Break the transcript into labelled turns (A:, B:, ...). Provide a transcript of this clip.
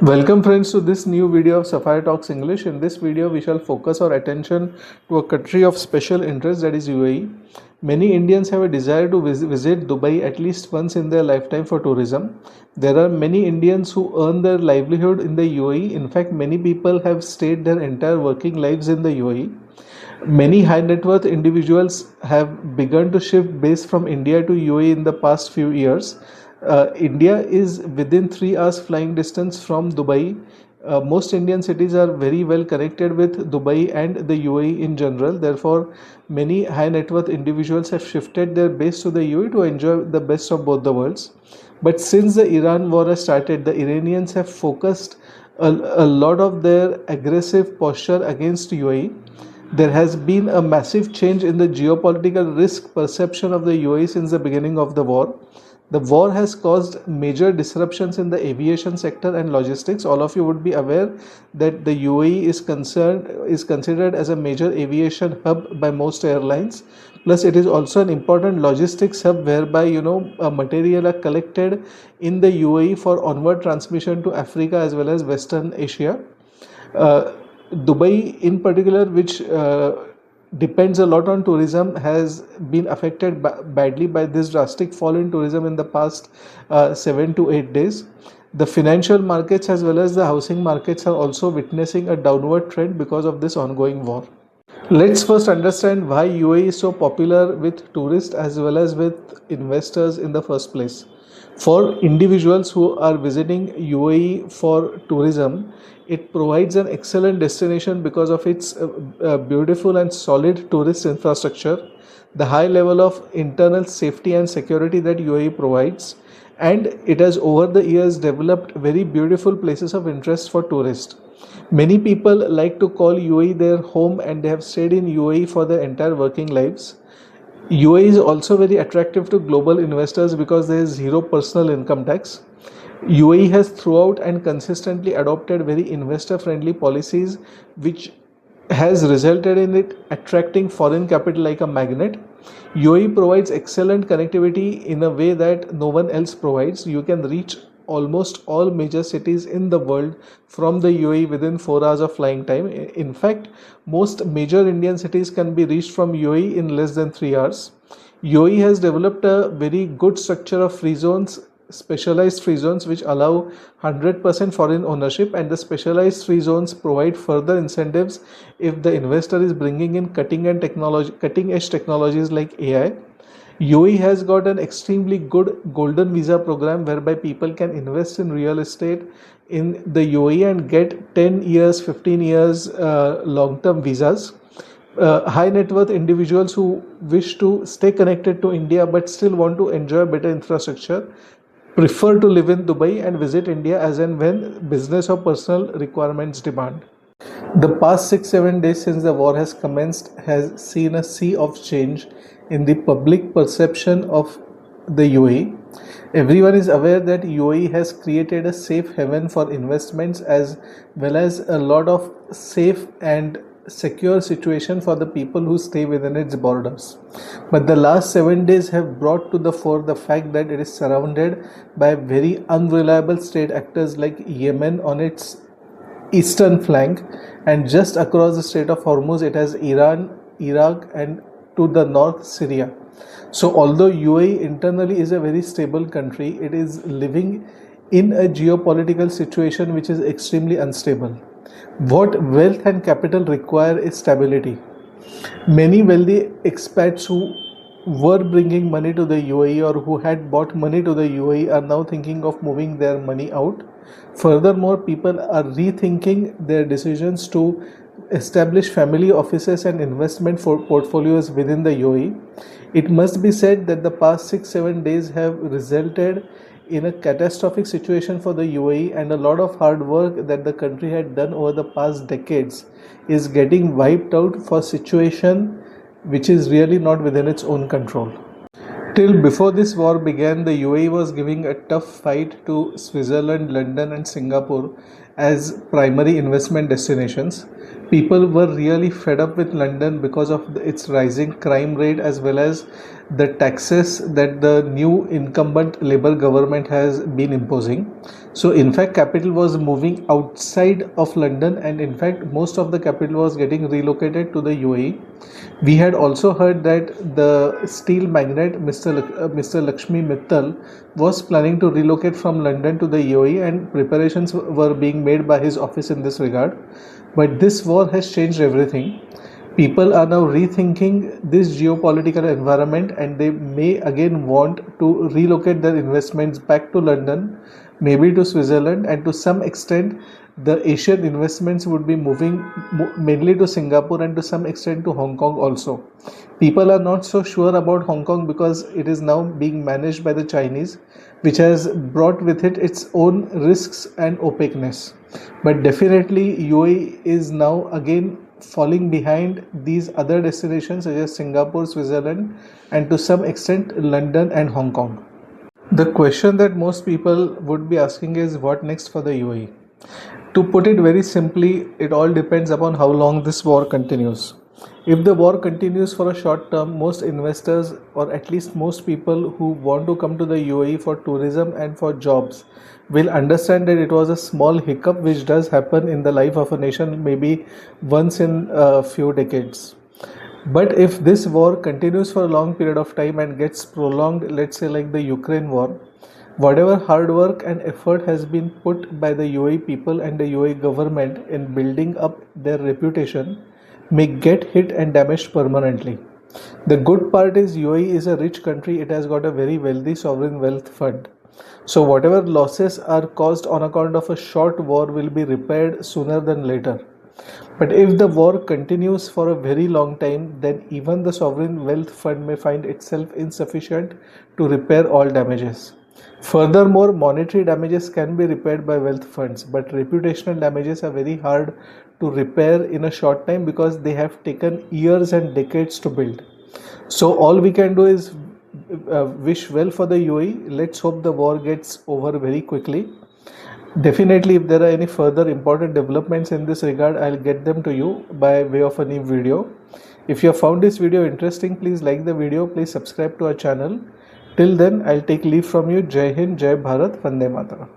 A: Welcome friends to this new video of Sapphire Talks English. In this video we shall focus our attention to a country of special interest, that is UAE. Many Indians have a desire to visit Dubai at least once in their lifetime for tourism. There are many Indians who earn their livelihood in the UAE. In fact, many people have stayed their entire working lives in the UAE. Many high net worth individuals have begun to shift base from India to UAE in the past few years. India is within 3 hours flying distance from Dubai. Most Indian cities are very well connected with Dubai and the UAE in general. Therefore, many high net worth individuals have shifted their base to the UAE to enjoy the best of both the worlds. But since the Iran war has started, the Iranians have focused a lot of their aggressive posture against UAE. There has been a massive change in the geopolitical risk perception of the UAE since the beginning of the war. The war has caused major disruptions in the aviation sector and logistics. All of you would be aware that the UAE is considered as a major aviation hub by most airlines. Plus, it is also an important logistics hub whereby material are collected in the UAE for onward transmission to Africa as well as Western Asia. Dubai in particular, which depends a lot on tourism, has been affected badly by this drastic fall in tourism in the past 7 to 8 days. The financial markets as well as the housing markets are also witnessing a downward trend because of this ongoing war. Let's first understand why UAE is so popular with tourists as well as with investors in the first place. For individuals who are visiting UAE for tourism, it provides an excellent destination because of its beautiful and solid tourist infrastructure, the high level of internal safety and security that UAE provides, and it has over the years developed very beautiful places of interest for tourists. Many people like to call UAE their home and they have stayed in UAE for their entire working lives. UAE is also very attractive to global investors because there is zero personal income tax. UAE has throughout and consistently adopted very investor friendly policies, which has resulted in it attracting foreign capital like a magnet. UAE provides excellent connectivity in a way that no one else provides. You can reach almost all major cities in the world from the UAE within 4 hours of flying time. In fact, most major Indian cities can be reached from UAE in less than 3 hours. UAE has developed a very good structure of free zones, specialized free zones which allow 100% foreign ownership, and the specialized free zones provide further incentives if the investor is bringing in cutting edge technologies like AI. UAE has got an extremely good golden visa program whereby people can invest in real estate in the UAE and get 10 years, 15 years long-term visas. High net worth individuals who wish to stay connected to India but still want to enjoy better infrastructure prefer to live in Dubai and visit India as and when business or personal requirements demand. The past 6-7 days since the war has commenced has seen a sea of change in the public perception of the UAE. Everyone is aware that UAE has created a safe haven for investments as well as a lot of safe and secure situation for the people who stay within its borders. But the last 7 days have brought to the fore the fact that it is surrounded by very unreliable state actors like Yemen on its eastern flank, and just across the Strait of Hormuz it has Iran, Iraq, and to the north Syria. So although UAE internally is a very stable country, it is living in a geopolitical situation which is extremely unstable. What wealth and capital require is stability. Many wealthy expats who were bringing money to the UAE or who had bought money to the UAE are now thinking of moving their money out. Furthermore, people are rethinking their decisions to establish family offices and investment portfolios within the UAE. It must be said that the past 6-7 days have resulted in a catastrophic situation for the UAE, and a lot of hard work that the country had done over the past decades is getting wiped out for a situation which is really not within its own control. Till before this war began, the UAE was giving a tough fight to Switzerland, London and Singapore as primary investment destinations. people were really fed up with London because of its rising crime rate as well as the taxes that the new incumbent Labour government has been imposing. So, in fact, capital was moving outside of London, and in fact, most of the capital was getting relocated to the UAE. We had also heard that the steel magnate Mr. Lakshmi Mittal was planning to relocate from London to the UAE, and preparations were being made by his office in this regard. But this war has changed everything. People are now rethinking this geopolitical environment, and they may again want to relocate their investments back to London, maybe to Switzerland, and to some extent the Asian investments would be moving mainly to Singapore and to some extent to Hong Kong also. People are not so sure about Hong Kong because it is now being managed by the Chinese, which has brought with it its own risks and opaqueness. But definitely UAE is now again falling behind these other destinations such as Singapore, Switzerland, and to some extent London and Hong Kong. The question that most people would be asking is what next for the UAE? To put it very simply, it all depends upon how long this war continues. If the war continues for a short term, most investors, or at least most people who want to come to the UAE for tourism and for jobs, will understand that it was a small hiccup which does happen in the life of a nation maybe once in a few decades. But if this war continues for a long period of time and gets prolonged, let's say like the Ukraine war, whatever hard work and effort has been put by the UAE people and the UAE government in building up their reputation may get hit and damaged permanently. The good part is UAE is a rich country, it has got a very wealthy sovereign wealth fund. So whatever losses are caused on account of a short war will be repaired sooner than later. But if the war continues for a very long time, then even the sovereign wealth fund may find itself insufficient to repair all damages. Furthermore, monetary damages can be repaired by wealth funds, but reputational damages are very hard to repair in a short time because they have taken years and decades to build. So all we can do is wish well for the UAE. Let's hope the war gets over very quickly. Definitely, if there are any further important developments in this regard, I'll get them to you by way of a new video. If you have found this video interesting, please like the video, please subscribe to our channel. Till then, I'll take leave from you. Jai Hind, Jai Bharat, Vande Mataram.